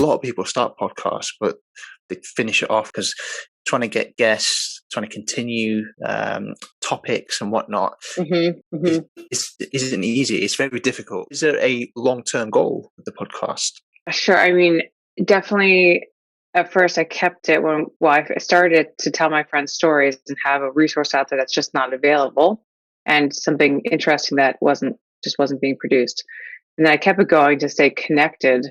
lot of people start podcasts, but they finish it off because trying to get guests, trying to continue topics and whatnot isn't easy. It's very difficult. Is there a long-term goal with the podcast? Sure. I mean, definitely at first I kept it I started to tell my friends stories and have a resource out there that's just not available and something interesting that wasn't being produced. And then I kept it going to stay connected.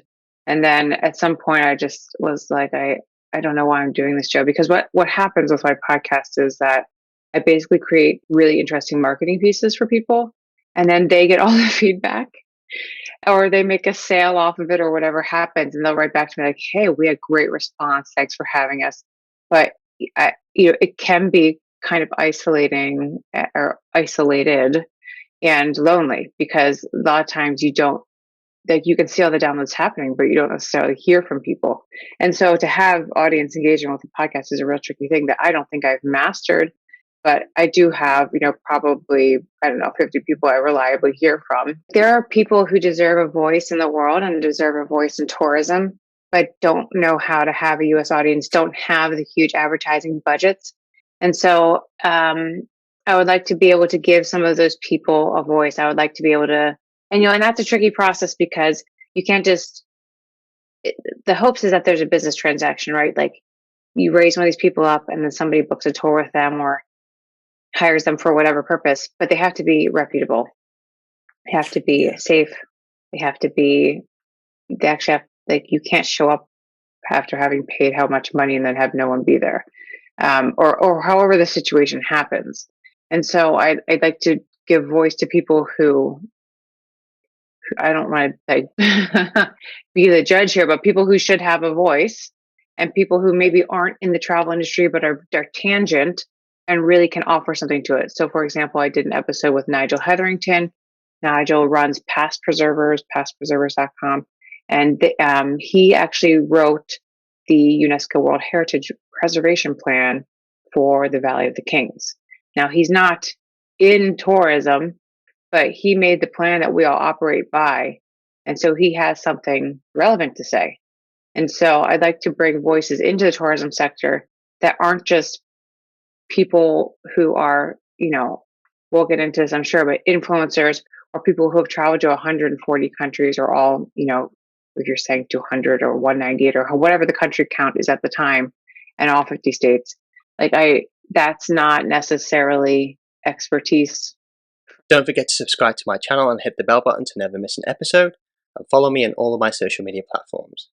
And then at some point I just was like, I don't know why I'm doing this, Joe, because what happens with my podcast is that I basically create really interesting marketing pieces for people, and then they get all the feedback, or they make a sale off of it, or whatever happens, and they'll write back to me like, "Hey, we had great response. Thanks for having us." But it can be kind of isolating or isolated and lonely because a lot of times you don't, like, you can see all the downloads happening, but you don't necessarily hear from people. And so to have audience engagement with the podcast is a real tricky thing that I don't think I've mastered, but I do have, probably, I don't know, 50 people I reliably hear from. There are people who deserve a voice in the world and deserve a voice in tourism, but don't know how to have a US audience, don't have the huge advertising budgets. And so I would like to be able to give some of those people a voice. I would like to be able to, and that's a tricky process because you can't the hopes is that there's a business transaction, right? Like you raise one of these people up and then somebody books a tour with them or hires them for whatever purpose, but they have to be reputable. They have to be safe. They actually have, like, you can't show up after having paid how much money and then have no one be there. Or however the situation happens. And so I'd like to give voice to people who, I don't want to be the judge here, but people who should have a voice and people who maybe aren't in the travel industry, but they're tangent and really can offer something to it. So for example, I did an episode with Nigel Hetherington. Nigel runs Past Preservers, pastpreservers.com. And he actually wrote the UNESCO World Heritage Preservation Plan for the Valley of the Kings. Now, he's not in tourism, but he made the plan that we all operate by. And so he has something relevant to say. And so I'd like to bring voices into the tourism sector that aren't just people who are, we'll get into this, I'm sure, but influencers or people who have traveled to 140 countries or all, if you're saying 200 or 198 or whatever the country count is at the time and all 50 states, that's not necessarily expertise. Don't forget to subscribe to my channel and hit the bell button to never miss an episode, and follow me on all of my social media platforms.